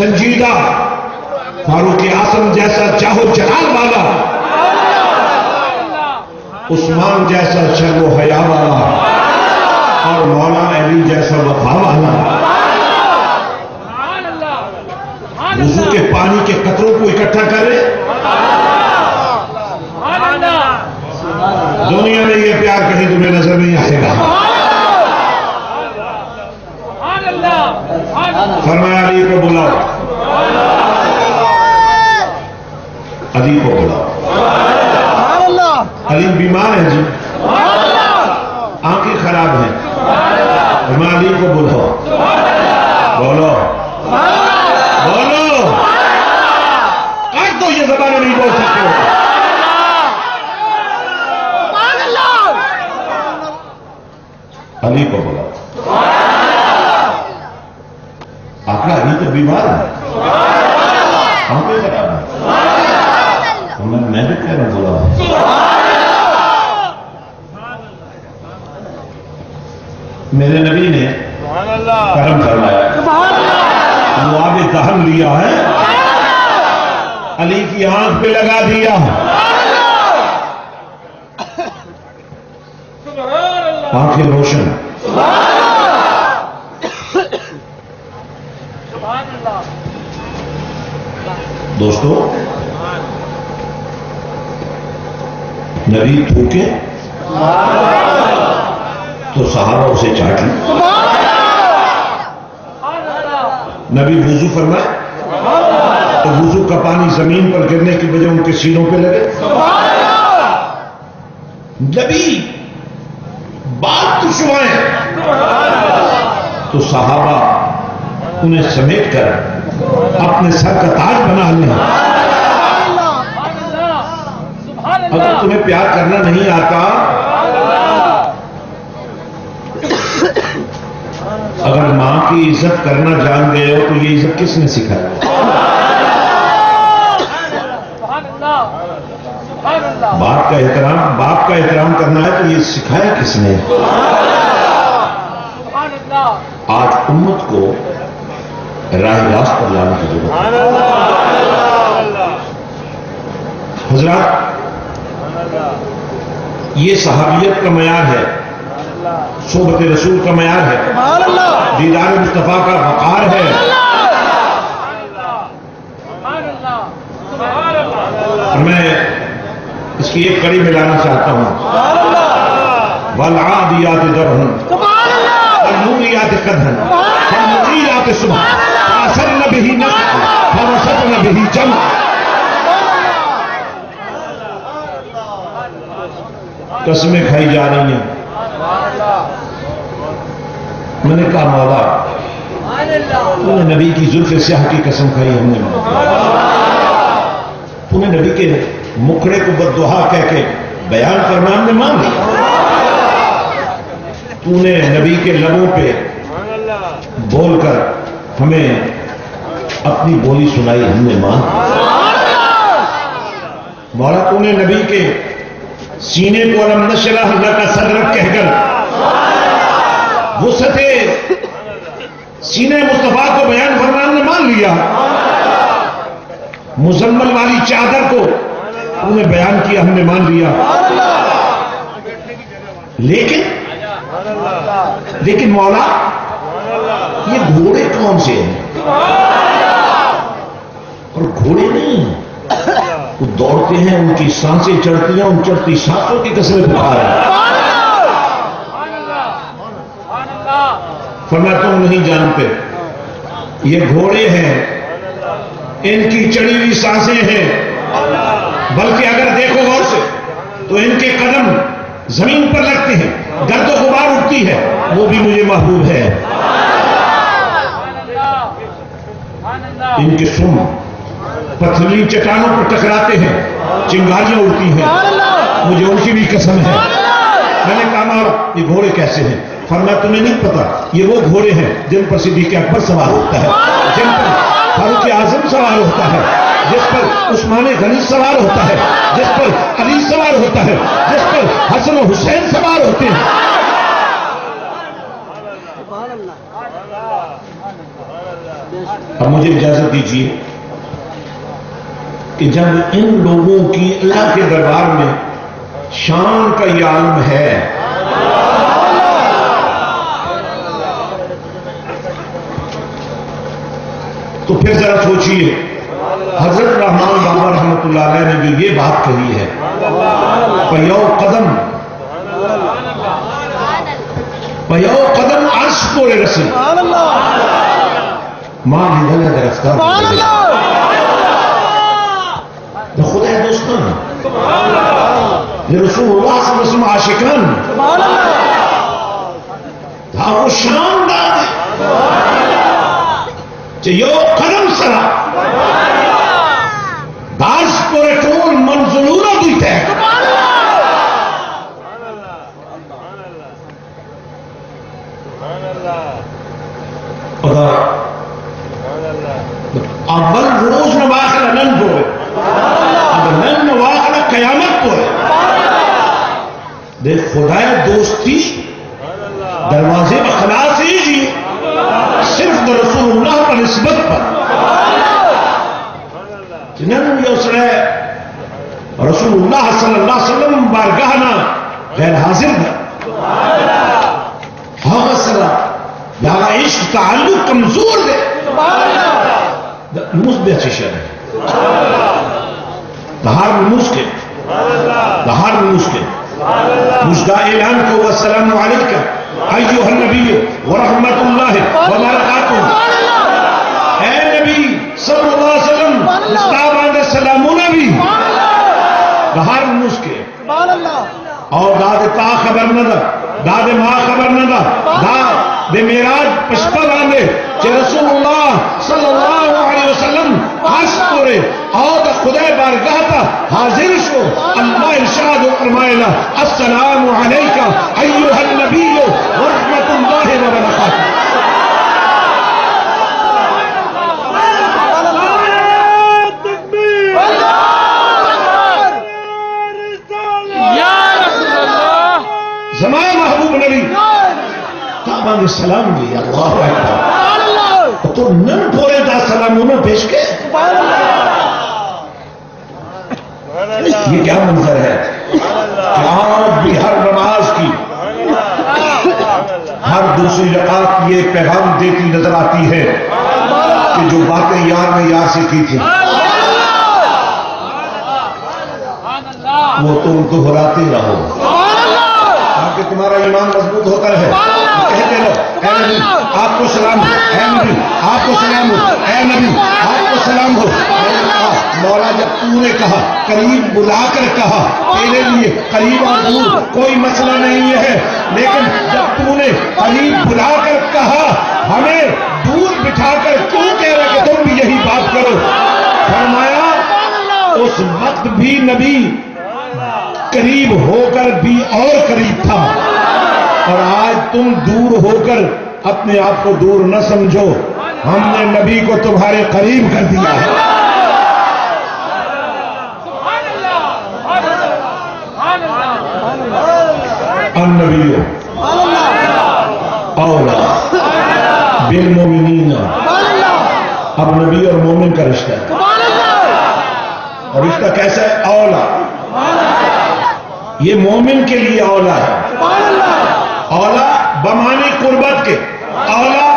سنجیدہ، فاروق اعظم جیسا جاہو جلال والا، عثمان جیسا شرم و حیا والا، اور مولا علی جیسا وفا والا، وضو کے پانی کے قطروں کو اکٹھا کرے، دنیا میں یہ پیار کہیں تمہیں نظر نہیں آئے گا۔ فرمایا علی کو بلاؤ، علی کو بلاؤ۔ علی بیمار ہے جی، آنکھیں خراب ہیں، فرمایا علی کو بلاؤ، بولو بولو، آج تو یہ زبانیں نہیں بول سکتے ہو۔ علی کو بلاؤ، آقا علی تو بیمار ہے، آنکھیں خراب ہیں، میں بھی کہہ رہا ہوں بلاؤ۔ میرے نبی نے کرم فرمایا، لعاب دہن لیا ہے، علی کی آنکھ پہ لگا دیا، آنکھیں روشن۔ دوستو، نبی تھوکے تو صحابہ اسے چاٹ لیں، نبی وضو فرمائے تو وضو کا پانی زمین پر گرنے کی وجہ ان کے سینوں پہ لگے، نبی بات کشوائیں تو صحابہ انہیں سمیٹ کر اپنے سر کا تاج بنا لیں۔ اگر تمہیں پیار کرنا نہیں آتا، اگر ماں کی عزت کرنا جان گئے ہو تو یہ عزت کس نے سکھائی؟ باپ کا احترام کرنا ہے تو یہ سکھایا کس نے؟ آج امت کو راہ راست پر لانے کی ضرورت ہے۔ حضرات، یہ صحابیت کا معیار ہے، صحبت رسول کا معیار ہے، دیدار مصطفیٰ کا وقار ہے۔ میں اس کی ایک کڑی ملانا چاہتا ہوں، والعادیات ضبحا والموریات قدحا فالمغیرات صبحا فأثرن به نقعا فوسطن به جمعا۔ قسمیں کھائی جا رہی ہیں، میں نے کہا مولا تو نے نبی کی زلف سیاہ کی قسم کھائی، ہم نے تو نے نبی کے مکھڑے کو بددعا کہہ کے بیان کرنا ہم نے مان لیا، تو نے نبی کے لبوں پہ بول کر ہمیں اپنی بولی سنائی، ہم نے مان لیا۔ مولا تو نے نبی کے سینے کو علم نشرح لک صدرک کہہ کر وسعت سینے مصطفیٰ کو بیان فرمانا ہم نے مان لیا، مزمل والی چادر کو انہوں نے بیان کیا، ہم نے مان لیا۔ لیکن مولا یہ گھوڑے کون سے ہیں؟ اور گھوڑے نہیں، وہ دوڑتے ہیں، ان کی سانسیں چڑھتی ہیں، ان چڑھتی سانسوں کی قسمیں پکار ہیں۔ فرمایا تم نہیں جانتے، یہ گھوڑے ہیں، ان کی چڑھی ہوئی سانسیں ہیں، بلکہ اگر دیکھو غور سے تو ان کے قدم زمین پر لگتے ہیں، گرد و غبار اٹھتی ہے، وہ بھی مجھے محبوب ہے۔ ان کے سم پتھری چٹانوں پر ٹکراتے ہیں، چنگاریاں اڑتی ہیں، مجھے ان کی بھی قسم ہے۔ میں نے کہا یہ گھوڑے کیسے ہیں؟ فرمایا تمہیں نہیں پتا، یہ وہ گھوڑے ہیں جن پر صدیق اکبر سوار ہوتا ہے، جن پر فاروق اعظم سوار ہوتا ہے، جس پر عثمان غنی سوار ہوتا ہے، جس پر علی سوار ہوتا ہے، جس پر حسن و حسین سوار ہوتے ہیں۔ اب مجھے اجازت دیجیے کہ جب ان لوگوں کی اللہ کے دربار میں شان کا یہ عالم ہے، تو پھر ذرا سوچیے، حضرت رحمان بابا رحمۃ اللہ علیہ نے جو یہ بات کہی ہے، پیو قدم عرش پورے رسی ماں لیدل ہے درفتار دا خدا ہے دوستان یہ رسول اللہ صلی اللہ علیہ وسلم عاشقان دا وہ شان دا چه یو قدم سرا دارس پورے ٹول منظورہ دیتا ہے خدا اول روز نواخلہ نن پورے اگر نن نواخلہ قیامت پورے دیکھ خدا دوستی دروازے بخلاص ہی جی صرف رسول اللہ پر نسبت پر جنہوں یہ اسرے رسول اللہ صلی اللہ علیہ وسلم بارگاہنا غیر حاضر تھا ہاں صلاح یا عشق تعلق کمزور دے نموز بے اچھی شہر ہے دہار نموز کے دہار نموز کے مجدہ اعلان کو والسلام علیکم ایوہ النبی ورحمت اللہ وبرکاتہ اے نبی صلی اللہ علیہ وسلم مستعبان دے سلامونا بھی دہار نموز کے اور داد تا خبر نہ دا داد ماں خبر نہ دا داد دے میراج پشپا باندے کہ رسول اللہ صلی اللہ علیہ وسلم خاص پورے اور خدا بارگاہ تا حاضر شو اللہ ارشاد فرمائے السلام علیکہ ایوہ النبی ورحمت اللہ وبرکاتہ زمان محبوب نبی تابان سلام دی اللہ اکبر تو نن پورے دا سلام انہوں پیش کے یہ کیا منظر ہے کہ آپ بھی ہر نماز کی ہر دوسری رکعت یہ پیغام دیتی نظر آتی ہے کہ جو باتیں یار نے یار سے کی تھی وہ تم تو دہراتے رہو کہ تمہارا ایمان مضبوط ہوتا ہے کہتے رہو اے نبی آپ کو سلام ہو، اے نبی آپ کو سلام ہو، اے نبی آپ کو سلام ہو۔ مولا جب تو نے کہا قریب بلا کر کہا تیرے لیے قریب اور دور کوئی مسئلہ نہیں ہے، لیکن جب تو نے قریب بلا کر کہا ہمیں دور بٹھا کر کیوں کہہ رہے کہ تم بھی یہی بات کرو؟ فرمایا اس وقت بھی نبی قریب ہو کر بھی اور قریب تھا، اور آج تم دور ہو کر اپنے آپ کو دور نہ سمجھو، ہم نے نبی کو تمہارے قریب کر دیا ہے۔ النبی اولا بالمومنین، اب نبی اور مومن کا رشتہ ہے، اور رشتہ کیسا ہے؟ اولا، یہ مومن کے لیے اولا ہے، اولا بمانی قربت کے، اولا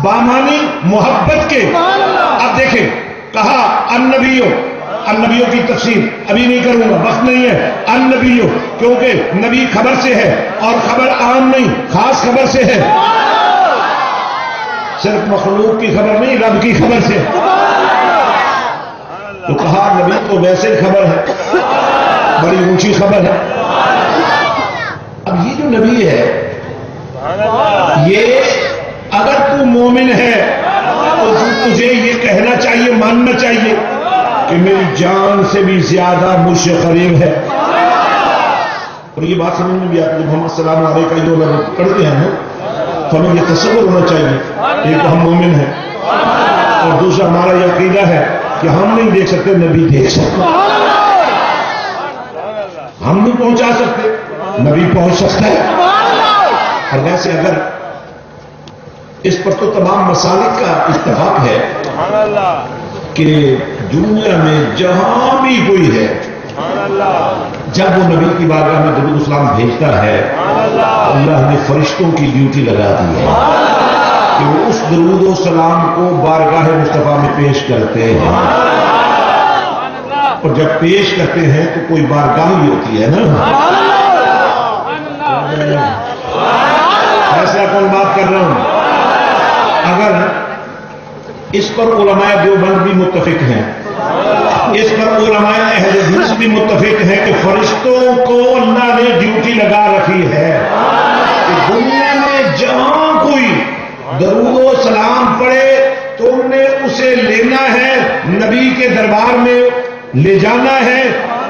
بامانی محبت کے۔ اب دیکھیں کہا النبیوں، النبیوں کی تفسیر ابھی نہیں کروں گا، وقت نہیں ہے۔ النبیوں کیونکہ نبی خبر سے ہے اور خبر عام نہیں، خاص خبر سے ہے، صرف مخلوق کی خبر نہیں، رب کی خبر سے۔ تو کہا نبی تو ویسے خبر ہے، بڑی اونچی خبر ہے۔ اب یہ جو نبی ہے یہ اگر تو مومن ہے تو تجھے یہ کہنا چاہیے، ماننا چاہیے کہ میری جان سے بھی زیادہ مجھ سے قریب ہے۔ اور یہ بات سمجھ میں بھی آتی ہے، محمد السلام علیکہ جو لوگ پڑھتے ہیں تو ہمیں یہ تصور ہونا چاہیے ایک تو ہم مومن ہیں، اور دوسرا ہمارا یہ عقیدہ ہے کہ ہم نہیں دیکھ سکتے، نبی دیکھ سکتے، ہم نہیں پہنچا سکتے، نبی پہنچ سکتا ہے۔ اور ویسے اگر اس پر تو تمام مسالک کا اتفاق ہے کہ دنیا میں جہاں بھی کوئی ہے جب وہ نبی کی بارگاہ میں درود اسلام بھیجتا ہے اللہ نے فرشتوں کی ڈیوٹی لگا دی ہے کہ وہ اس درود و سلام کو بارگاہ مصطفیٰ میں پیش کرتے ہیں، اور جب پیش کرتے ہیں تو کوئی بارگاہ ہی ہوتی ہے نا. ایسا کون بات کر رہا ہوں؟ اگر اس پر علماء دیوبند بھی متفق ہیں، اس پر علماء اہل حدیث بھی متفق ہیں کہ فرشتوں کو اللہ نے ڈیوٹی لگا رکھی ہے کہ دنیا میں جہاں کوئی درود و سلام پڑھے تم نے اسے لینا ہے، نبی کے دربار میں لے جانا ہے،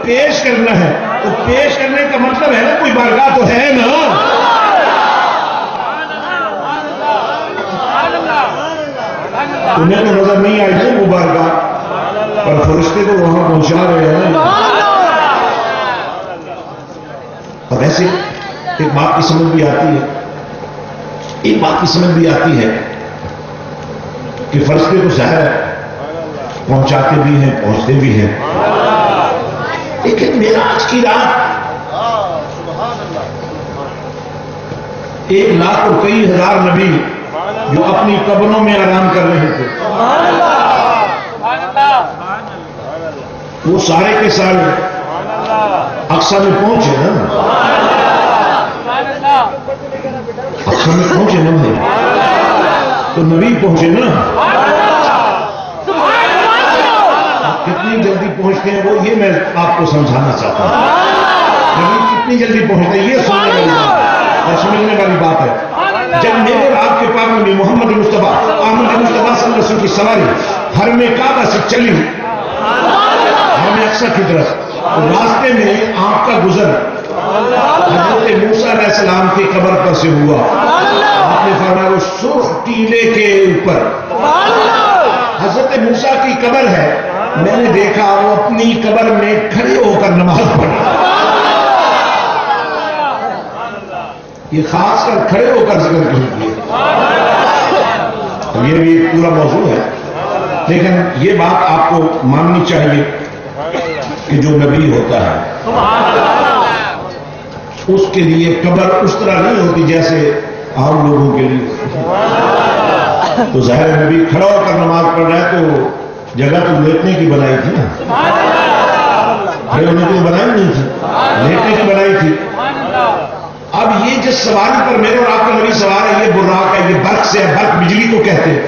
پیش کرنا ہے. تو پیش کرنے کا مطلب ہے نا کوئی بارگاہ تو ہے نا. تمہیں تو نظر نہیں آئی تھی وہ بارگاہ، پر فرشتے کو وہاں پہنچا رہے ہیں. اور ویسے ایک بات کی سمجھ بھی آتی ہے، ایک بات کی سمجھ بھی آتی ہے کہ فرشتے کو ظاہر پہنچاتے بھی ہیں، پہنچتے بھی ہیں، لیکن معراج کی رات 1,00,000 اور کئی ہزار نبی جو اپنی قبروں میں آرام کر رہے تھے وہ سارے کے سارے اقصی میں پہنچے نا، اقصی میں پہنچے نا بھائی، تو نبی پہنچے نا. کتنی جلدی پہنچتے ہیں وہ، یہ میں آپ کو سمجھانا چاہتا ہوں. نبی کتنی جلدی پہنچتے ہیں یہ سننے والی بات اور سمجھنے والی بات ہے. جب میرے اور آپ کے پاس میں محمد مصطفیٰ احمد مصطفیٰ صلی اللہ علیہ وسلم کی سواری حرم کعبہ سے چلی حرم اقصی کی طرف، راستے میں آپ کا گزر حضرت موسیٰ علیہ السلام کی قبر پر سے ہوا. آپ نے فرمایا وہ سرخ ٹیلے کے اوپر حضرت موسیٰ کی قبر ہے، میں نے دیکھا وہ اپنی قبر میں کھڑے ہو کر نماز پڑھا. یہ خاص کر کھڑے ہو کر ذکر کیجیے، یہ بھی پورا موضوع ہے، لیکن یہ بات آپ کو ماننی چاہیے کہ جو نبی ہوتا ہے اس کے لیے قبر اس طرح نہیں ہوتی جیسے عام لوگوں کے لیے. تو ظاہر نبی کھڑا ہو کر نماز پڑھ رہا ہے تو جگہ تو لیٹنے کی بنائی تھی نا، کھڑے ہونے کی بنائی نہیں تھی، لیٹنے کی بنائی تھی. اب یہ جس سواری پر میرے اور آپ کا نبی سوار ہے یہ براق ہے، یہ برق سے ہے، برق بجلی کو کہتے ہیں.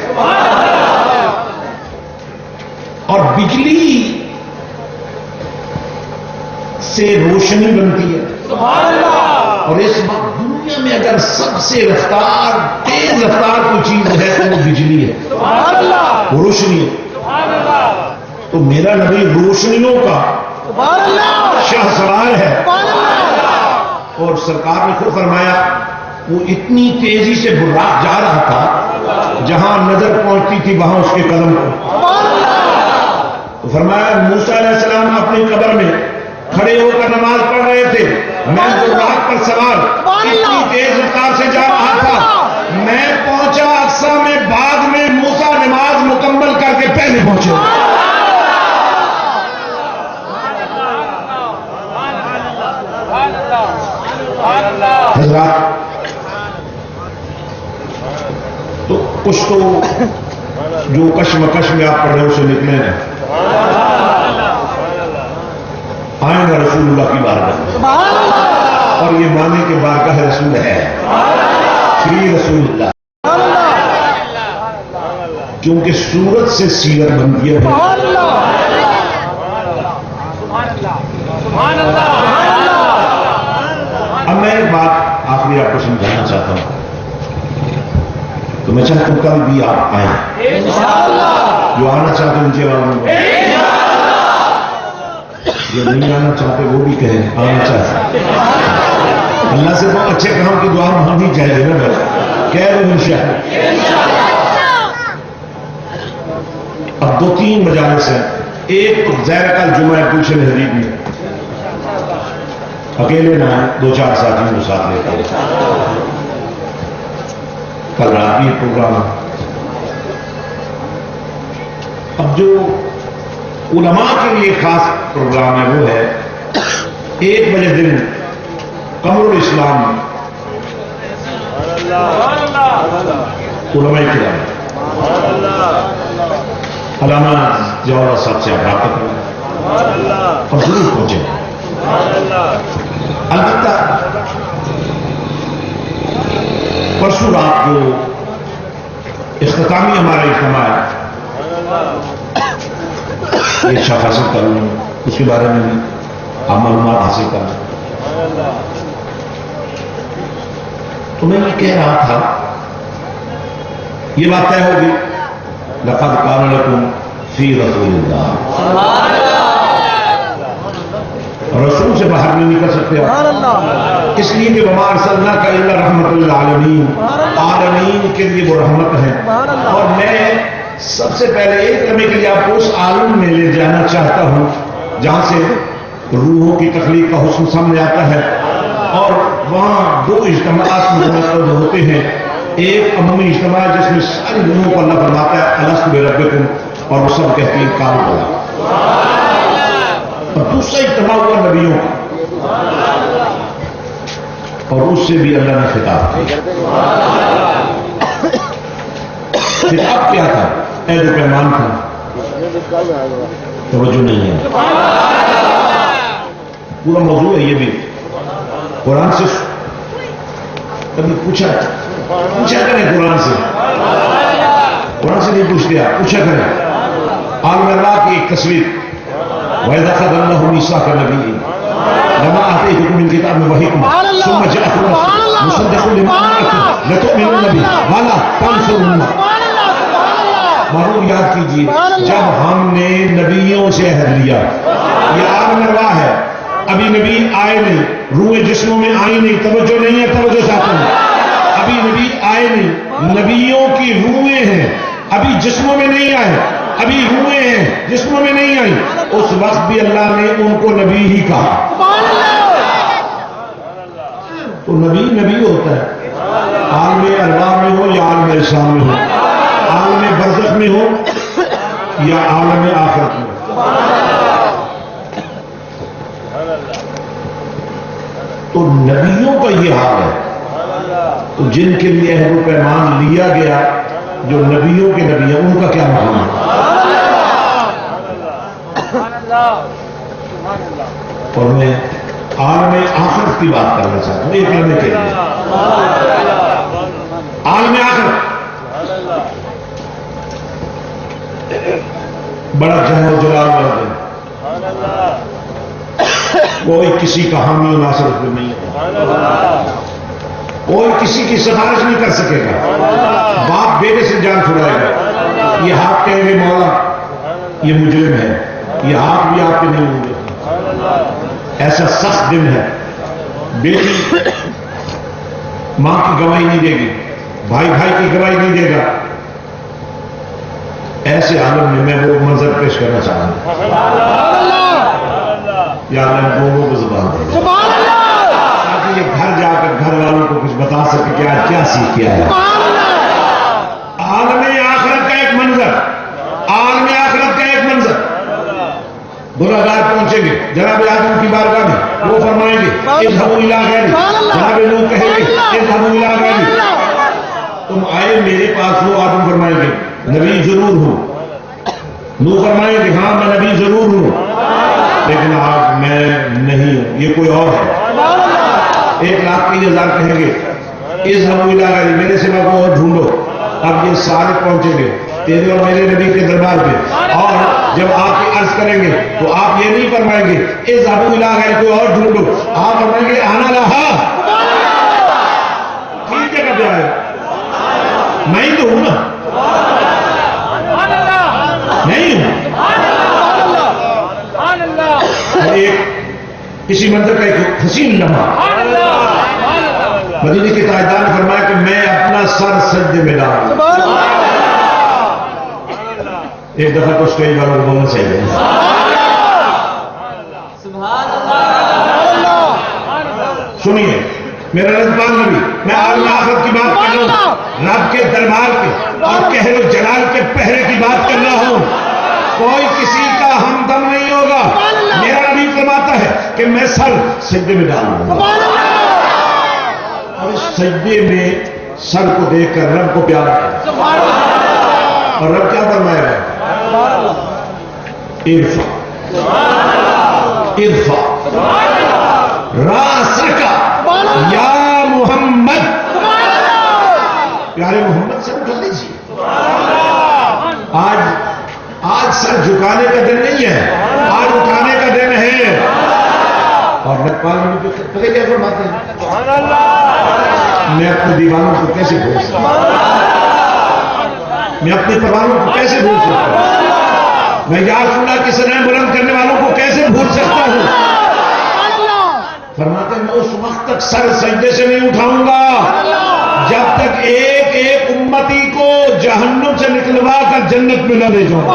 اور بجلی سے روشنی بنتی ہے، اور اس وقت دنیا میں اگر سب سے رفتار تیز رفتار کوئی چیز ہے تو وہ بجلی ہے، وہ روشنی ہے. تو میرا نبی روشنیوں کا شاہ سوار ہے، اور سرکار نے خود فرمایا وہ اتنی تیزی سے براق جا رہا تھا جہاں نظر پہنچتی تھی وہاں اس کے قدم کو. تو فرمایا موسیٰ علیہ السلام اپنی قبر میں کھڑے ہو کر نماز پڑھ رہے تھے، میں براق پر سوار اتنی تیز رفتار سے جا رہا تھا، میں پہنچا اقصی میں، بعد میں موسیٰ نماز مکمل کر کے پہلے پہنچے. حضرات تو کچھ تو جو کشمکش میں آپ پڑھ رہے ہو سے نکلے ہیں، آئیں گا رسول اللہ کی بارگاہ اور یہ مانے کہ بارگاہ رسول ہے، شری رسول اللہ، کیونکہ صورت سے سیرت بنتی ہے. اب میں ایک بات آخری آپ کو سمجھانا چاہتا ہوں، تو میں چاہتا ہوں کل بھی آپ آئیں، جو آنا چاہتے ہیں مجھے جو نہیں آنا چاہتے وہ بھی کہیں آنا چاہتے. اللہ سے بہت اچھے کام کی دعا مانگنی چاہیے نا بھائی، کہہ رہے انشاءاللہ. اب 2-3 مجالس ہیں، ایک زہر کا جمعہ گلشن حریف میں، اکیلے نہ 2-4 ساتھیوں کو ساتھ لے کر. کل رات یہ پروگرام ہے. اب جو علماء کے لیے خاص پروگرام ہے وہ ہے 1 بجے دن قمر الاسلام علماء کرام علامہ جوہر صاحب سے آپ رابطہ کریں اور ضرور پہنچے. البتہ پرسوں رات جو اختتامی ہمارا اجتماع ہے یہ شاخ حاصل کروں اس کے بارے میں بھی آپ معلومات حاصل کرنا. تو میں یہ کہہ رہا تھا یہ بات طے ہوگی لقد کان لکم فی رسول اللہ. رسول سے باہر نہیں نکل سکتے اس لیے کہ وما ارسلناک الا رحمۃ للعالمین عالمین کے لیے وہ رحمت ہے. اور میں سب سے پہلے ایک لمحے کے لیے آپ کو اس عالم میں لے جانا چاہتا ہوں جہاں سے روحوں کی تخلیق کا حسن سامنے آتا ہے اور وہاں 2 اجتماعات منعقد ہوتے ہیں. ایک عمومی اجتماع جس میں ساری روحوں کو اللہ فرماتا ہے الست بربکم اور وہ سب کہتے ہیں کام کرو. اور دوسرا اجتماع ہوا نبیوں کا اور اس سے بھی اللہ نے خطاب کیا. خطاب کیا تھا؟ عہد و پیمان تھا. توجہ نہیں ہے. پورا موضوع ہے یہ بھی قرآن سے. کبھی پوچھا کریں قرآن سے نہیں پوچھتے آپ پوچھا کریں. عالم اللہ کی ایک تصویر وَإِذَا أَخَذَ اللَّهُ مِيثَاقَ النَّبِيِّينَ لَمَا آتَيْتُكُم مِّن كِتَابٍ وَحِكْمَةٍ ثُمَّ جَاءَكُم رَّسُولٌ مُصَدِّقٌ لِّمَا مَعَكُمْ لَتُؤْمِنُنَّ بِهِ وَلَتَنصُرُنَّهُ. معلوم یاد کیجیے جب ہم نے نبیوں سے عہد لیا. یہ عالم ارواح ہے. ابھی نبی آئے نہیں, روحیں جسموں میں آئی نہیں. توجہ نہیں ہے, توجہ چاہتا ہوں. ابھی نبی آئے نہیں, نبیوں کی روحیں ہیں ابھی جسموں میں نہیں آئے. ابھی روحیں ہیں جسموں میں نہیں آئی. اس وقت بھی اللہ نے ان کو نبی ہی کہا. تو نبی ہوتا ہے. عالم ارواح میں ہو یا عالم اجسام میں ہو, عالم برزخ میں ہو یا عالم آخرت میں. تو نبیوں کا یہ حال ہے. تو جن کے لیے عہد و پیمان لیا گیا جو نبیوں کے نبی ہیں ان کا کیا مقام ہے. اور میں عالم آخرت کی بات کرنا چاہتا ہوں ایک لمحے کے لیے. عالم آخرت بڑا جہل و جلال والا ہے. کوئی کسی کا حامی و ناصر اس میں نہیں ہے. کوئی کسی کی سفارش نہیں کر سکے گا. باپ بیٹے سے جان چھڑائے گا. یہ ہاتھ کہیں گے مولا یہ مجرم ہے, یہ ہاتھ بھی آپ کے نہیں ہوں گے. ایسا سخت دن ہے. بیٹی ماں کی گواہی نہیں دے گی, بھائی کی گواہی نہیں دے گا. ایسے عالم میں میں وہ منظر پیش کرنا چاہتا ہوں. یا اللہ لوگوں کو زبان دے تاکہ یہ گھر جا کر گھر والوں کو کچھ بتا سکے کہ آج کیا سیکھ کیا ہے. عالم آخرت کا ایک منظر, عالم آخرت کا ایک منظر. گناہگار پہنچیں گے جناب آدم کی بارگاہ میں, وہ فرمائیں گے اذهبوا الى غیری. جناب لوگ کہیں گے اذهبوا الى غیری. تم آئے میرے پاس ہو. آدم فرمائیں گے نبی ضرور ہوں. نوح فرمائیں گے ہاں میں نبی ضرور ہوں لیکن آج میں نہیں ہوں, یہ کوئی اور ہے. 1,30,000 کہیں گے اذهبوا الى غیری, میرے سوا کو اور ڈھونڈو. اب یہ سارے پہنچیں گے تیرے اور میرے نبی کے دربار پہ, اور جب آپ کی عرض کریں گے تو آپ یہ نہیں فرمائیں گے اذهبوا الى غیری کوئی اور ڈھونڈو. آپ فرمائیں گے انا لہا. ٹھیک جگہ پہ آئے, میں ہی تو ہوں نا, نہیں ہوں. کسی منظر کا ایک حسین لمحہ مدینے کے تاجدار نے فرمایا کہ میں اپنا سر سجدے میں ڈالوں. ایک دفعہ تو اسٹیج والوں کو بولنا چاہیے. سنیے میرا رضوان نبی، میں عالم آخرت کی بات کر رہا ہوں، رب کے دربار کے اور قہر و جلال کے پہرے کی بات کر رہا ہوں۔ کوئی کسی کا ہمدم نہیں ہوگا۔ میرا نبی فرماتا ہے کہ میں سر سجدے میں ڈالوں گا، اور اس سجدے میں سر کو دیکھ کر رب کو پیار ہے، اور رب کیا فرمائے گا؟ ارفع ارفع راسک یا محمد، پیارے محمد سر اٹھا لیجیے۔ آج سر جھکانے کا دن نہیں ہے، آج اٹھانے کا دن ہے۔ اور نقبال میں پتہ کیا فرماتے ہیں؟ میں اپنے دیوانوں کو کیسے بھول سکتا ہوں، میں اپنے پروانوں کو کیسے بھول سکتا ہوں، میں یا رسول اللہ کی ثنائیں بلند کرنے والوں کو کیسے بھول سکتا ہوں۔ فرماتے ہیں میں اس وقت تک سر سجدے سے نہیں اٹھاؤں گا جب تک ایک ایک امتی کو جہنم سے نکلوا کر جنت میں نہ لے جاؤں۔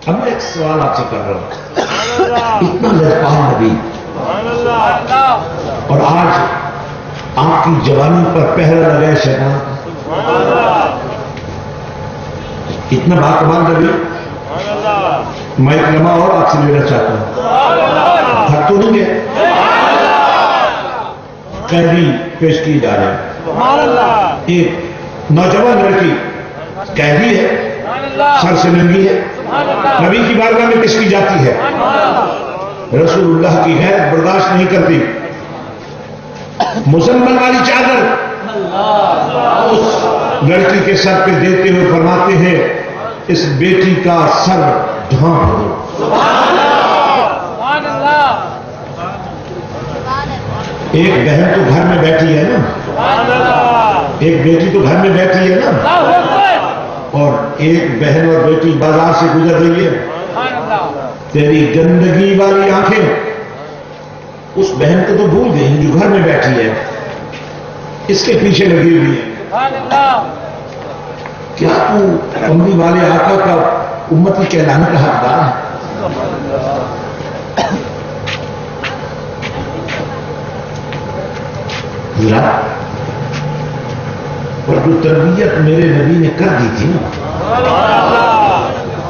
اب میں ایک سوال آپ سے کر رہا ہوں، اتنا لطفان نبی اور آج آپ کی جوانی پر پہرا لگائے شیطان، اتنا باکمال نبی، میں ایک لمحہ اور آپ سے لینا چاہتا ہوں، تھک تو نہیں گئے؟ قیدی پیش کی جا رہے ہیں، ایک نوجوان لڑکی قیدی ہے، سر سے ننگی ہے، نبی کی بارگاہ میں پیش کی جاتی ہے، رسول اللہ کی غیرت برداشت نہیں کرتی، مسلمان والی چادر اس لڑکی کے سر پہ دیتے ہوئے فرماتے ہیں اس بیٹی کا سر ڈھانپ دو۔ ایک بہن تو گھر میں بیٹھی ہے نا، ایک بیٹی تو گھر میں بیٹھی ہے نا، اور ایک بہن اور بیٹی بازار سے گزر رہی ہے، تیری گندگی والی آنکھیں اس بہن کو تو بھول گئی جو گھر میں بیٹھی ہے، اس کے پیچھے لگی ہوئی ہے۔ کیا تو کملی والے آقا کا امتی کہلانے کا حقدار ہے؟ اور جو تربیت میرے نبی نے کر دی تھی نا،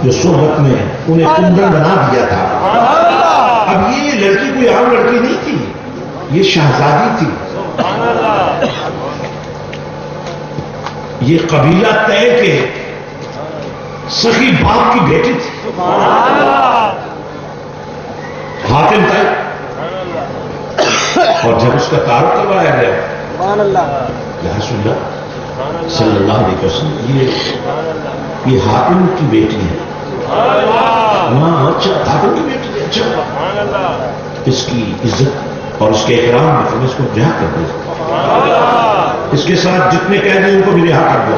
جو صحبت میں انہیں کندن بنا دیا تھا، اب یہ لڑکی کوئی عام لڑکی نہیں تھی، یہ شہزادی تھی، یہ قبیلہ طے کے سخی باپ کی بیٹی تھی، حاتم طے، اور جب اس کا تعارف کروایا گیا یا رسول اللہ صلی اللہ علیہ وسلم یہ حاتم کی بیٹی ہے، اچھا حاتم کی بیٹی ہے، اچھا، اس کی عزت اور اس کے اکرام میں تم اس کو رہا کر دو، اس کے ساتھ جتنے قیدی ان کو بھی رہا کر دو،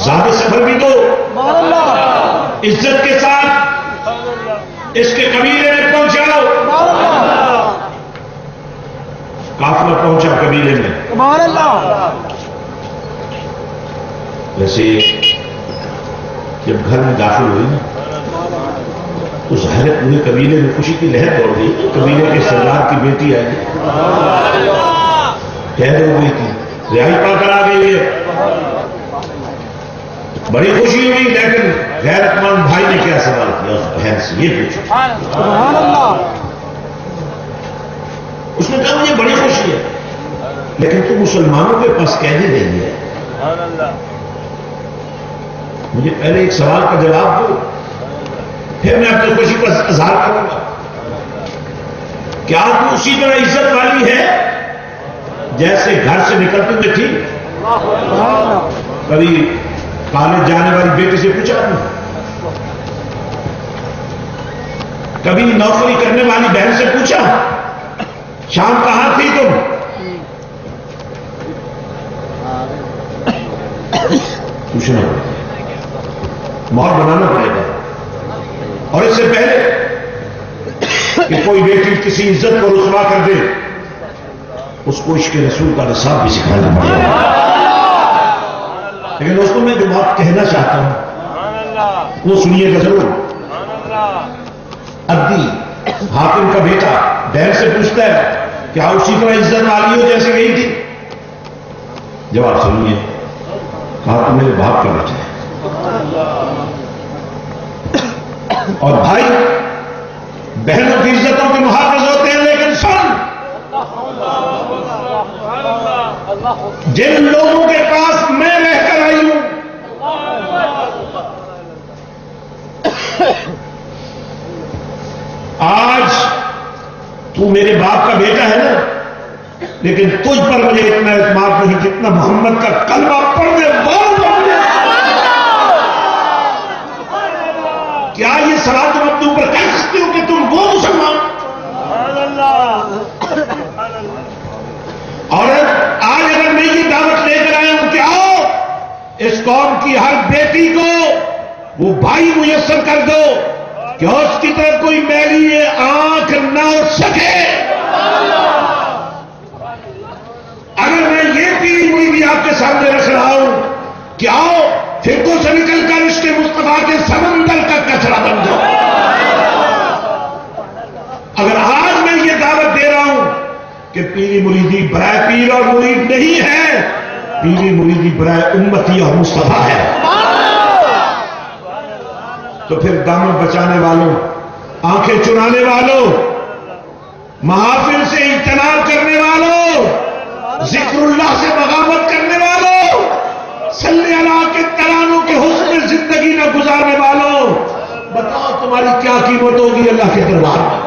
زیادہ سفر بھی دو، عزت کے ساتھ اس کے قبیلے میں پہنچاؤ۔ قافلہ پہنچا قبیلے میں، ویسے جب گھر میں داخل ہوئی نا تو ظاہر ہے پورے قبیلے میں خوشی کی لہر دوڑ گئی، قبیلے کے سردار کی بیٹی آئی، قید ہو گئی تھی، رہائی پا کر آ گئی ہے، بڑی خوشی ہوئی، لیکن غیرت مند بھائی نے کیا سوال کیا اس بہن سے، یہ پوچھا، اس نے کہا مجھے بڑی خوشی ہے لیکن تو مسلمانوں کے پاس قیدی نہیں ہے، مجھے پہلے ایک سوال کا جواب دو پھر میں اپنی خوشی کا اظہار کروں گا، کیا تو اسی طرح عزت والی ہے جیسے گھر سے نکلتے ہوئے تھی؟ کبھی کالج جانے والی بیٹی سے پوچھا تم؟ کبھی نوکری کرنے والی بہن سے پوچھا شام کہاں تھی تم؟ پوچھنا پڑے گا، ماحول بنانا پڑے گا، اور اس سے پہلے کہ کوئی بیٹی کسی عزت کو رسوا کر دے اس کو عشق رسول کا نصاب بھی سکھانا پڑے گا۔ لیکن دوستوں میں جو بات کہنا چاہتا ہوں وہ سنیے گا ضرور. عبدی حاکم کا بیٹا بہن سے پوچھتا ہے کیا اسی طرح عزت والی ہو جیسے گئی تھی؟ جواب سنیے. کہا تو میرے باپ کا بیٹا ہے. اور بھائی بہنوں کی عزتوں کے محافظ ہوتے ہیں، لیکن سن، جن لوگوں کے پاس میں رہ کر آئی ہوں آج تو میرے باپ کا بیٹا ہے نا، لیکن تجھ پر مجھے اتنا اعتماد نہیں جتنا محمد کا کلمہ پڑھنے والوں پر مجھے. کیا یہ سوال تم اپنے اوپر کہہ سکتے ہو کہ تم وہ مسلمان؟ اور آج اگر میں یہ دعوت لے کر آیا ہوں کہ آؤ اس قوم کی ہر بیٹی کو وہ بھائی میسر کر دو کہ اس کی طرف کوئی میلی آنکھ نہ اٹھ سکے. اگر میں یہ پیلی ہوئی بھی آپ کے سامنے رکھ رہا ہوں کہ آؤ فرقوں سے نکل کر عشق مصطفیٰ کے سمندر کا کچرا بن جاؤ. اگر آج میں یہ دعوت دے رہا ہوں کہ پیری مریدی برائے پیر اور مرید نہیں ہے، پیری مریدی برائے امتی اور مصطفیٰ ہے، تو پھر دامن بچانے والوں، آنکھیں چرانے والوں، محافل سے اجتناب کرنے والوں، ذکر اللہ سے بغاوت کرنے والوں، صلی اللہ کے ترانوں کے حسن میں زندگی نہ گزارنے والوں، بتاؤ تمہاری کیا قیمت ہوگی اللہ کے دربار میں؟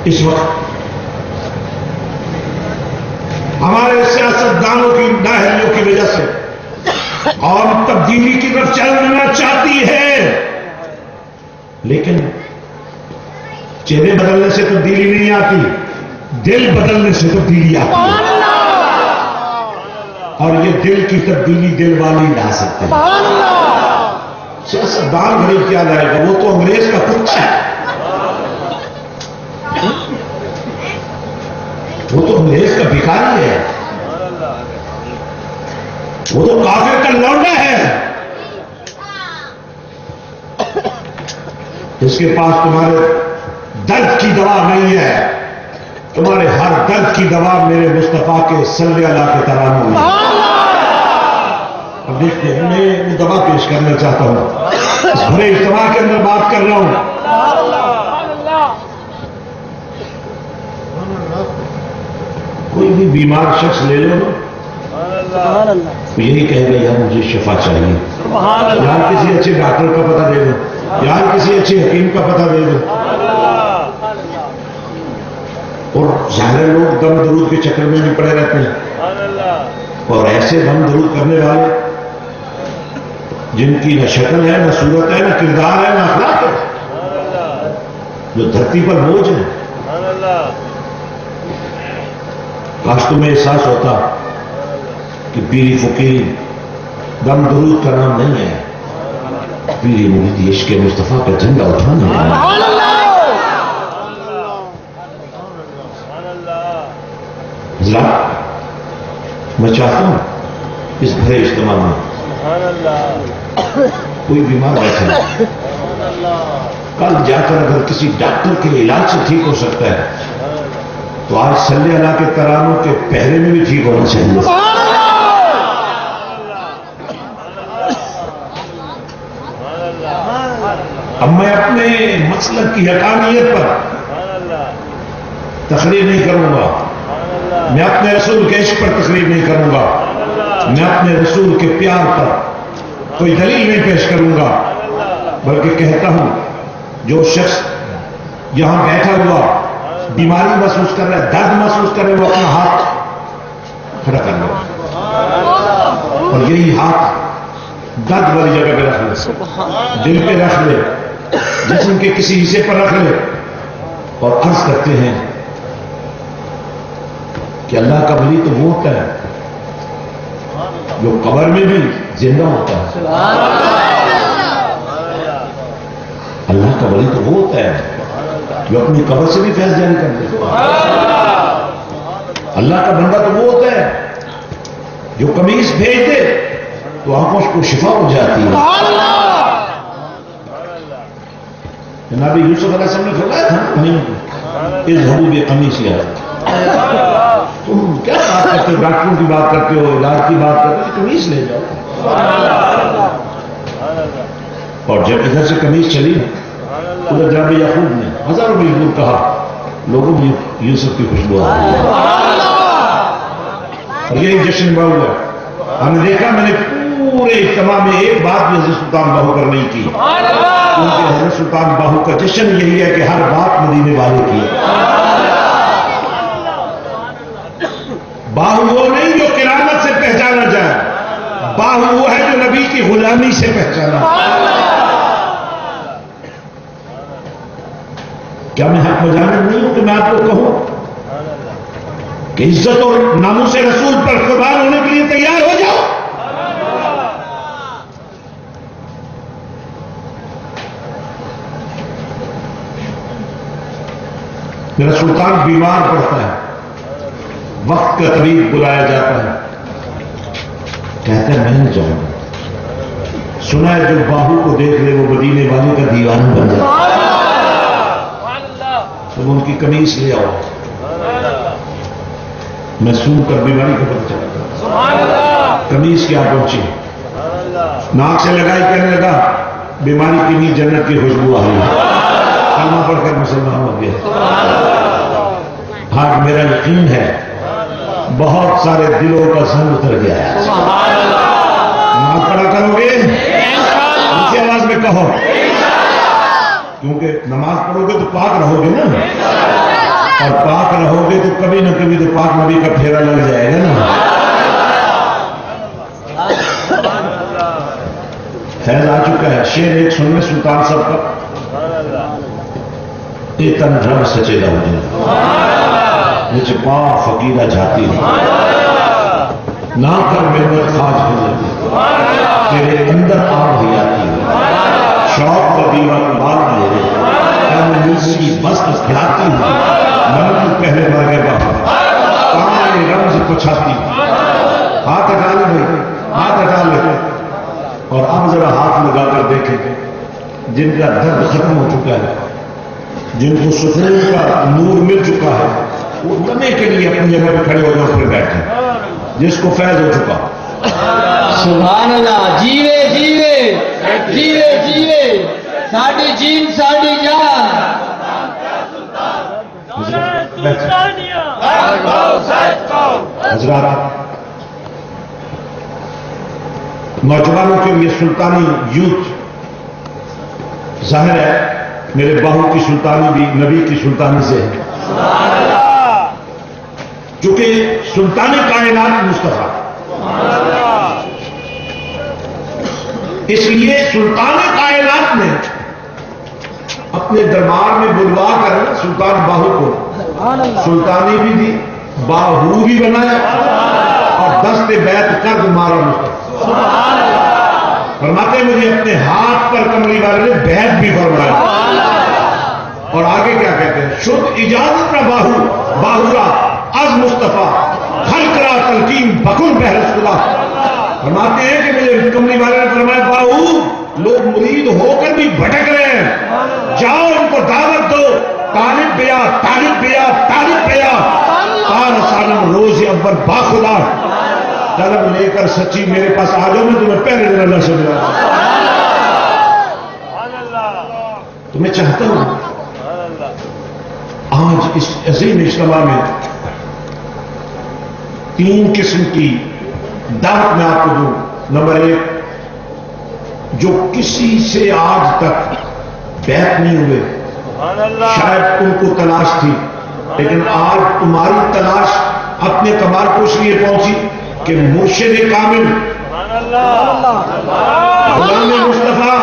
اس وقت ہمارے سیاستدانوں کی نااہلیوں کی وجہ سے قوم تبدیلی کی طرف چلنا چاہتی ہے، لیکن چہرے بدلنے سے تبدیلی نہیں آتی، دل بدلنے سے تبدیلی آتی ہے. اور یہ دل کی تبدیلی دل والی لا سکتے ہیں. سیاستدان غریب کیا لائے گا؟ وہ تو انگریز کا کتا ہے، وہ تو انگریز کا بھکاری ہے، وہ تو کافر کا لونڈا ہے. اس کے پاس تمہارے درد کی دوا نہیں ہے، تمہارے ہر درد کی دوا میرے مصطفیٰ کے صلی اللہ کے ترانوں میں. اب دیکھتے ہیں، میں وہ دوا پیش کرنا چاہتا ہوں، اس بڑے اجتماع کے اندر بات کر رہا ہوں. کوئی بھی بیمار شخص لے لو یہی کہے گا یار مجھے شفا چاہیے، یار کسی اچھے ڈاکٹر کا پتہ دے دو، یار کسی اچھے حکیم کا پتہ دے دو. اور ظاہر لوگ دم درود کے چکر میں بھی پڑے رہتے ہیں، اور ایسے دم درود کرنے والے جن کی نہ شکل ہے، نہ صورت ہے، نہ کردار ہے، نہ اخلاق ہے، جو دھرتی پر بوجھ ہے. کاش تمہیں احساس ہوتا کہ پیری فقیر دم درود کا نام نہیں ہے، پیری مریدی عشق مصطفیٰ کا جھنڈا اٹھانا ہے. میں چاہتا ہوں اس بھرے اجتماع میں کوئی بیمار بیٹھا ہے، کل جا کر اگر کسی ڈاکٹر کے علاج سے ٹھیک ہو سکتا ہے تو آج صلی اللہ کے ترانوں کے پہرے میں بھی ٹھیک ہونا چاہیے. اب میں اپنے مسلک کی حقانیت پر تقریر نہیں کروں گا، میں اپنے رسول کے عشق پر تقریر نہیں کروں گا، میں اپنے رسول کے پیار پر کوئی دلیل نہیں پیش کروں گا، بلکہ کہتا ہوں جو شخص یہاں بیٹھا ہوا بیماری محسوس کر رہا ہے، درد محسوس کر رہا ہے، وہ اپنا ہاتھ کھڑا کر لے اور یہی ہاتھ درد والی جگہ پہ رکھ لے، دل پہ رکھ لے، جسم کے کسی حصے پر رکھ لے اور عرض کرتے ہیں کہ اللہ کا ولی تو وہ ہوتا ہے جو قبر میں بھی زندہ ہوتا ہے. اللہ کا ولی تو وہ ہوتا ہے جو اپنی قبر سے بھی فیض جاری کر دیتا ہے. اللہ کا بندہ تو وہ ہوتا ہے جو قمیص بھیج دے تو آنکھوں کو شفا ہو جاتی ہے. جناب یوسف علیہ السلام نے فرمایا تھا نہیں اذهبوا بقمیصی تم کیا بات کرتے ہو, ڈاکٹروں کی بات کرتے ہو, علاج کی بات کرتے ہو, قمیص لے جاؤ. اور جب ادھر سے قمیص چلی ادھر جناب یعقوب نے ہزاروں میل دور کہا لوگوں میں یوسف کی خوشبو آ رہی ہے. اور یہی جشن بہو ہے. ہم نے دیکھا میں نے پورے اجتماع میں ایک بات بھی حضرت سلطان باہو پر نہیں کی, کیونکہ حضرت سلطان باہو کا جشن یہی ہے کہ ہر بات مدینے والے کی ہے. باہو وہ نہیں جو کرامت سے پہچانا جائے, باہو وہ ہے جو نبی کی غلامی سے پہچانا. کیا میں حق مجانب نہیں ہوں کہ میں آپ کو کہوں کہ عزت اور ناموس رسول پر قربان ہونے کے لیے تیار ہو جاؤ. میرا سلطان بیمار پڑتا ہے, وقت کا طبیب بلایا جاتا ہے, کہتا ہے میں نہیں جاؤں گا. سنا ہے جو باہو کو دیکھ لے وہ مدینے والے کا دیوانہ بن جاتا ہے. تم ان کی قمیص لے آؤ, میں سن کر بیماری کو پتہ چلا. قمیص کیا پہنچی, ناک سے لگائی, کہنے لگا بیماری کی نہیں جنت کی خوشبو آ رہی ہے. کلمہ پڑھ کر مسلمان ہو گیا. ہاں میرا یقین ہے بہت سارے دلوں کا زنگ اتر گیا ہے. نماز پڑھا کرو گے اونچی آواز میں کہو, کیونکہ نماز پڑھو گے تو پاک رہو گے نا, اور پاک رہو گے تو کبھی نہ کبھی تو پاک نبی کا پھیرا لگ جائے گا نا. فیض آ چکا ہے. شعر ایک سننے سلطان صاحب کا, تن رب سچے رہو مجھ پا فقیرہ جاتی نہ کر محنت خاج ہو جاتی, تیرے اندر آگ بھی آتی ہے, شوق کا دیوان بال لے رہے کی بس کھلاتی ہوں, من تو پہلے مرگے باہر کامے رمز پچھاتی ہوں. ہاتھ ہٹا لے بھائی, ہاتھ ہٹا لے. اور اب ذرا ہاتھ لگا کر دیکھیں جن کا درد ختم ہو چکا ہے, جن کو سکون کا نور مل چکا ہے, وہ لمحے کے لیے اپنی جگہ پہ کھڑے ہو جاؤ پھر بیٹھے. جس کو فیض ہو چکا سبحان اللہ, جیوے جیوے جیوے جیوے ساڈی جین ساڈی جان. حضرات نوجوانوں کے لیے سلطانی یوتھ, ظاہر ہے میرے باہو کی سلطانی بھی نبی کی سلطانی سے ہے, چونکہ سلطانی کائنات مصطفیٰ, اس لیے سلطان کائنات نے اپنے دربار میں بلوا کر سلطان باہو کو سلطانی بھی دی, باہو بھی بنایا, اور دست بیعت کر مارا مصطفیٰ. فرماتے مجھے اپنے ہاتھ پر کملی والے نے بیعت بھی فرمایا. اور آگے کیا کہتے ہیں, شد اجازت نہ باہو باہورا از مصطفیٰ خلق را تلقین بکن بہر خدا. فرماتے ہیں کہ مجھے کملی والے نے فرمایا باہو لوگ مرید ہو کر بھی بھٹک رہے ہیں, جاؤ ان کو دعوت دو, طالب بیا طالب بیا طالب بیا تار سالم روز اول باخدا, طلب لے کر سچی میرے پاس آ جاؤ, میں تمہیں پہلے دن اللہ سے ملا. تمہیں چاہتا ہوں آج اس عظیم اجتماع میں 3 قسم کی دعوت میں آپ کو دوں. نمبر 1, جو کسی سے آج تک بیعت نہیں ہوئے, شاید ان کو تلاش تھی, لیکن آج تمہاری تلاش اپنے کمال کو اس لیے پہنچی کہ مرشد کامل غلام مصطفیٰ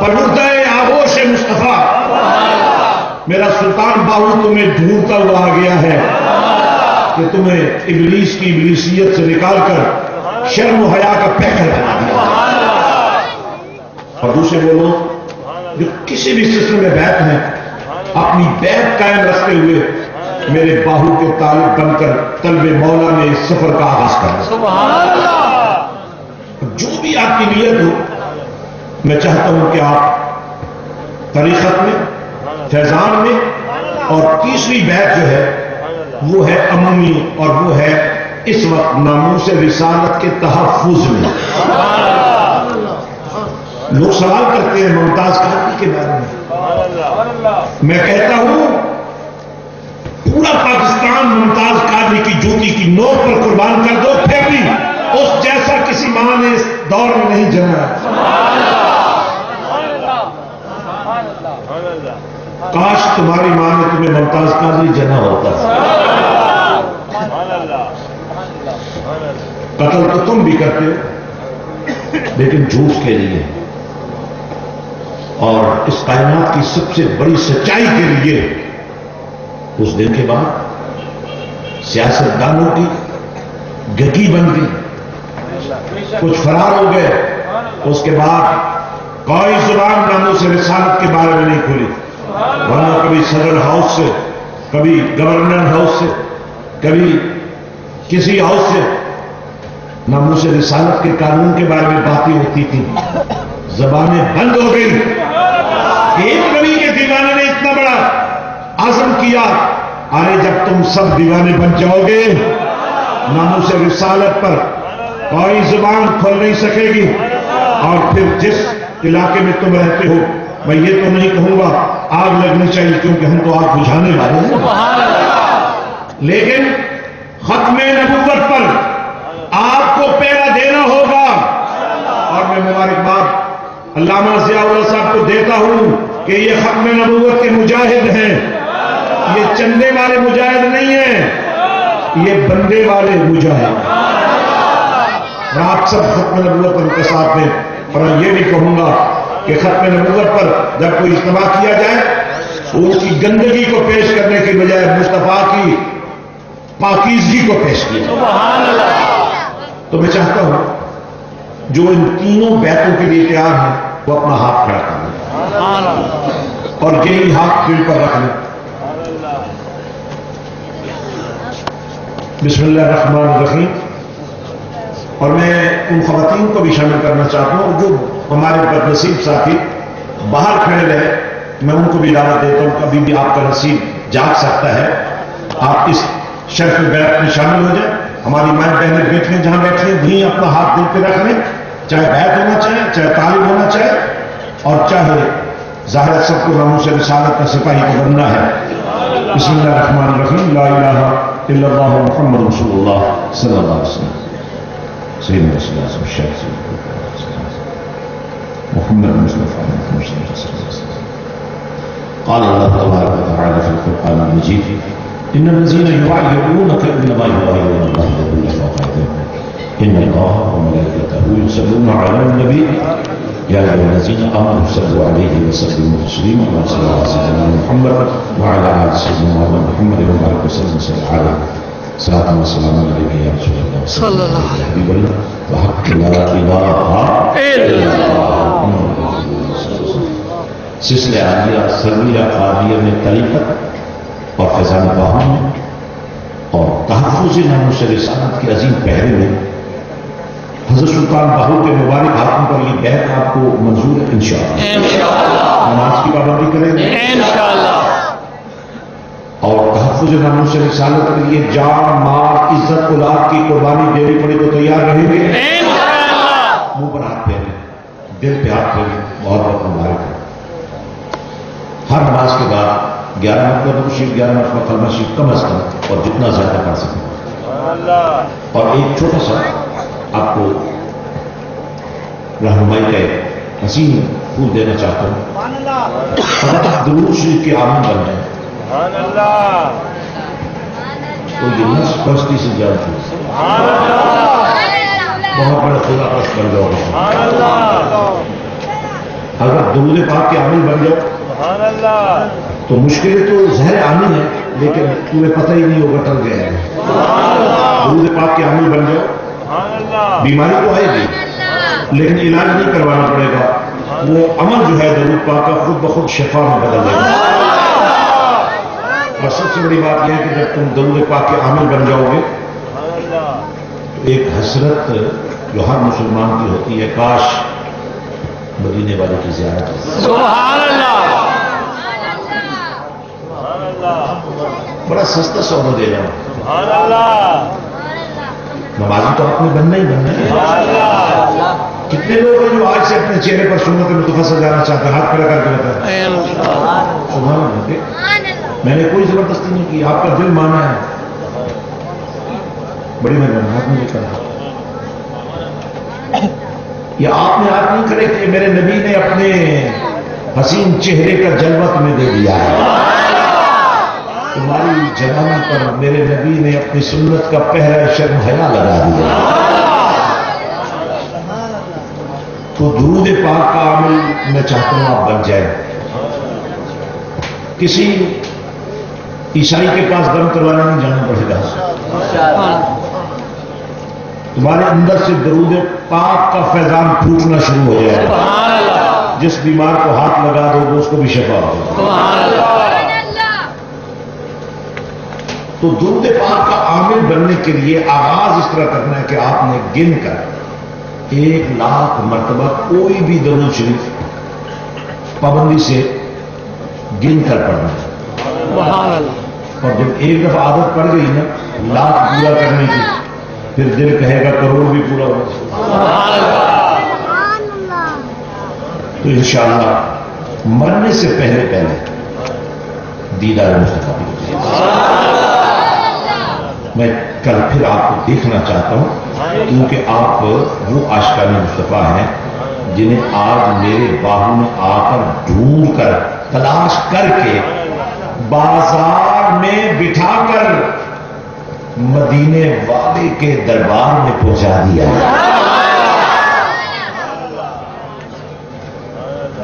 پروردہ آغوش مصطفیٰ میرا سلطان باہو تمہیں ڈھونڈتا ہوا آ گیا ہے کہ تمہیں ابلیس کی ابلیسیت سے نکال کر شرم و حیا کا پیکر بنا دیا. اور دوسرے وہ لوگ جو کسی بھی سلسلے میں بیعت ہیں, اپنی بیعت قائم رکھتے ہوئے میرے باہو کے طالب بن کر طلب مولا میں اس سفر کا آغاز کریں. سبحان اللہ. جو بھی آپ کی نیت ہو، میں چاہتا ہوں کہ آپ طریقت میں، فیضان میں، اور تیسری بیعت جو ہے وہ ہے عمومی، اور وہ ہے اس وقت ناموس رسالت کے تحفظ میں. لوگ سوال کرتے ہیں ممتاز قادری کے بارے میں. میں کہتا ہوں پورا پاکستان ممتاز قادری کی جوتی کی نوک پر قربان کر دو، پھر بھی اس جیسا کسی ماں نے اس دور میں نہیں جنا. کاش تمہاری ماں نے تمہیں ممتاز قادری جنا ہوتا. قتل تو تم بھی کرتے ہو لیکن جھوٹ کے لیے، اور اس کائنات کی سب سے بڑی سچائی کے لیے. اس دن کے بعد سیاست دانوں کی گٹی بن گئی، کچھ فرار ہو گئے. اس کے بعد کوئی زبان ناموس رسالت کے بارے میں نہیں کھلی، ورنہ کبھی صدر ہاؤس سے، کبھی گورنر ہاؤس سے، کبھی کسی ہاؤس سے ناموس رسالت کے قانون کے بارے میں باتیں ہوتی تھیں. زبانیں بند ہو گئی. ایک کبھی کے دیوانے نے اتنا بڑا عزم کیا، ارے جب تم سب دیوانے بن جاؤ گے ناموس رسالت پر کوئی زبان کھول نہیں سکے گی. اور پھر جس علاقے میں تم رہتے ہو، میں یہ تو نہیں کہوں گا آگ لگنی چاہیے کیونکہ ہم تو آگ بجھانے والے ہیں، لیکن ختم نبوت پر آپ کو پیرا دینا ہوگا. اور میں مبارکباد علامہ ضیاء اللہ صاحب کو دیتا ہوں کہ یہ ختم نبوت کے مجاہد ہیں. یہ چندے والے مجاہد نہیں ہیں، یہ بندے والے مجاہد. اور آپ سب ختم نبوت پر کے ساتھ ہیں. اور میں یہ بھی کہوں گا کہ ختم نبوت پر جب کوئی اجتماع کیا جائے تو اس کی گندگی کو پیش کرنے کے بجائے مصطفیٰ کی پاکیزگی کو پیش کیا. تو میں چاہتا ہوں جو ان تینوں بیعتوں کے لیے تیار ہیں وہ اپنا ہاتھ کھڑا کر لیں اور یہی ہاتھ دل پر رکھ لیں. بسم اللہ الرحمن الرحیم. اور میں ان خواتین کو بھی شامل کرنا چاہتا ہوں جو ہمارے بدنصیب ساتھی باہر کھڑے رہے، میں ان کو بھی دعوت دیتا ہوں. کبھی بھی آپ کا نصیب جاگ سکتا ہے، آپ اس شرف بیعت میں شامل ہو جائیں. ہماری مائیں بہنیں بیٹھیں جہاں بیٹھیں وہیں اپنا ہاتھ دل پہ رکھ لیں، چاہے بیعت ہونا چاہے، چاہے طالب ہونا چاہے، اور چاہے ظاہر سب کو ناموس رسالت کا سپاہی کو بننا ہے. بسم اللہ الرحمن الرحیم. لا الہ الا اللہ محمد رسول اللہ صلی اللہ علیہ وسلم. سیدنا رسول اللہ صلی اللہ علیہ وسلم محمد مصطفیٰ محمد صلی اللہ علیہ وسلم. قال اللہ تبارک و تعالی فی القرآن المجید ان الذين يبايعونك انما يبايعون الله يد الله فوق ايديهم ان الله وملائكته يصلون على النبي يا ايها الذين امنوا صلوا عليه وسلموا تسليما. اللهم صل على سيدنا محمد وعلى ال سيدنا محمد وبارك وسلم عليه صلاة وسلام عليك يا رسول الله صلى الله عليه وسلم وحق لا اله الا الله. سلسلہ عالیہ سرویہ قادریہ میں طریقت اور فیضان باہم میں اور تحفظ ناموس رسالت کے عظیم پہرے میں حضرت سلطان باہو کے مبارک ہاتھوں پر یہ بیعت آپ کو منظور ہے انشاءاللہ. نماز کی پابندی کریں گے انشاءاللہ، اور تحفظ ناموس رسالت کے لیے جان مال عزت اولاد کی قربانی دینی پڑے تو تیار رہیں گے انشاءاللہ. منہ پر ہاتھ پھیریں، دل پہ ہاتھ پھیریں. بہت بہت مبارک ہے. ہر نماز کے بعد 11 مرتبہ شریف 11 مرتبہ کلمہ شریف کم از کم اور جتنا زیادہ پڑھ سکیں. اور ایک چھوٹا سا آپ کو رہنمائی کا ایک حسین پھول دینا چاہتا ہوں. اگر آپ درود شریف کے عامل بن جائیں تو یہ نصف بستی سے زیادہ بہت بڑا خدا پرست بن جاؤ گے. اگر درود پاک کے عامل بن جاؤ تو مشکلیں تو ظاہر عامل ہے لیکن تمہیں پتہ ہی نہیں ہوگا ٹل گیا ہے. درود پاک کے عامل بن جاؤ. بیماری تو آئے گی لیکن علاج نہیں کروانا پڑے گا. وہ عمل جو ہے درود پاک کا خود بخود شفا میں بدل جائے گا. اور سب سے بڑی بات یہ ہے کہ جب تم درود پاک کے عامل بن جاؤ گے تو ایک حسرت جو ہر مسلمان کی ہوتی ہے، کاش مدینے والے کی زیارت ہو۔ سبحان اللہ، بڑا سستا سودا دے رہا ہوں، سبحان اللہ، نمازی تو آپ نے بننا ہی بننا ہے۔ کتنے لوگ ہیں جو آج سے اپنے چہرے پر سنت مصطفیٰ سجانا چاہتے ہیں؟ ہاتھ کھڑا کر کے بتائیں۔ سبحان اللہ، میں نے کوئی زبردستی نہیں کی، آپ کا دل مانا ہے۔ بڑی مہربانی، آپ مجھے کرا یہ آپ نے ہاتھ نہیں کرے کہ میرے نبی نے اپنے حسین چہرے کا جلوہ تمہیں دے دیا ہے، تمہاری جوانی پر میرے نبی نے اپنی سنت کا پہلا شرم حیا لگا دیا۔ تو درود پاک کا عامل میں چاہتا ہوں آپ بن جائیں۔ کسی عیسائی کے پاس دم کروانا نہیں جانا پڑے گا، تمہارے اندر سے درود پاک کا فیضان پھوٹنا شروع ہو جائے گا۔ جس بیمار کو ہاتھ لگا دو گے اس کو بھی شفا ہوگی۔ تو درود پاک کا عامل بننے کے لیے آغاز اس طرح کرنا ہے کہ آپ نے گن کر 1,00,000 مرتبہ کوئی بھی درود شریف پابندی سے گن کر پڑھنا ہے۔ اور جب ایک دفعہ عادت پڑ گئی نا 1,00,000 پورا کرنے کی، پھر دل کہے گا کروڑ بھی پورا ہو۔ تو انشاءاللہ مرنے سے پہلے دیدار مصطفیٰ بھی میں کل پھر آپ کو دیکھنا چاہتا ہوں، کیونکہ آپ وہ عاشقان مصطفیٰ ہیں جنہیں آج میرے باہوں میں آ کر ڈھونڈ کر تلاش کر کے بازار میں بٹھا کر مدینے والے کے دربار میں پہنچا دیا ہے۔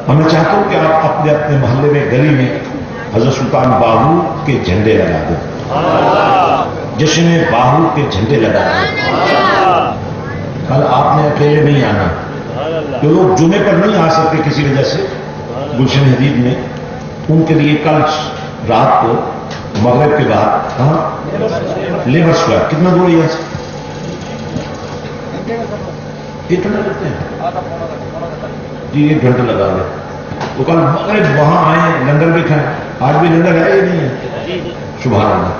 میں چاہتا ہوں کہ آپ اپنے اپنے محلے میں گلی میں حضرت سلطان باہو کے جھنڈے لگا دیں، جشن باہو کے جھنڈے لگا دیں۔ کل آپ نے اکیلے نہیں آنا، جو لوگ جمعے پر نہیں آ سکتے کسی وجہ سے گلشن حدید میں، ان کے لیے کل رات کو مغرب کے بعد لیبر اسکوائر کتنا دور ہے یہاں سے؟ 1 گھنٹہ لگتے ہیں جی، 1 گھنٹہ لگا دیں تو کل مغرب وہاں آئیں، لنگر بھی کھائیں۔ آج بھی لنگر ہے یا نہیں ہے؟ سبحان اللہ۔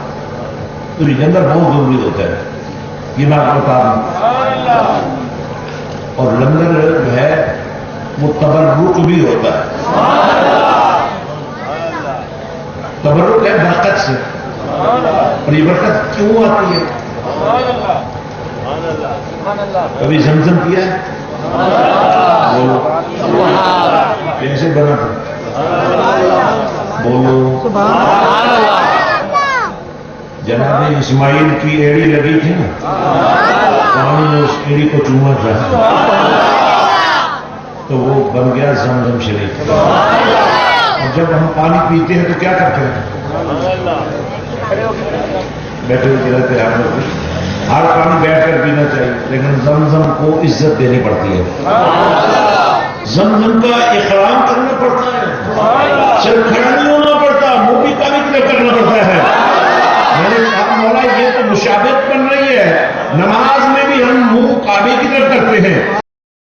تو یہ لنگر بہت ضروری ہوتا ہے، یہ میں آپ کو بتا دوں۔ اور لنگر جو ہے وہ تبرک بھی ہوتا ہے، تبرک ہے برکت سے۔ اور یہ برکت کیوں آتی ہے؟ کبھی زمزم کیا ہے؟ بولو کیسے بنا تھا؟ بولو جناب اسماعیل کی ایڑی لگی تھی نا، پانی نے اس ایڑی کو چوما تھا تو وہ بن گیا زمزم شریف۔ اور جب ہم پانی پیتے ہیں تو کیا کرتے ہیں؟ بیٹھے ہوئے رہتے ہیں، ہر پانی بیٹھ کر پینا چاہیے، لیکن زمزم کو عزت دینی پڑتی ہے، زمزم کا احترام کرنا پڑتا ہے، صرف کھڑا نہیں ہونا پڑتا، منہ بھی کبھی کبھی کرنا پڑتا ہے۔ میں نے کہا مولا یہ تو مشابہت بن رہی ہے، نماز میں بھی ہم منہ کعبے کی طرف کرتے ہیں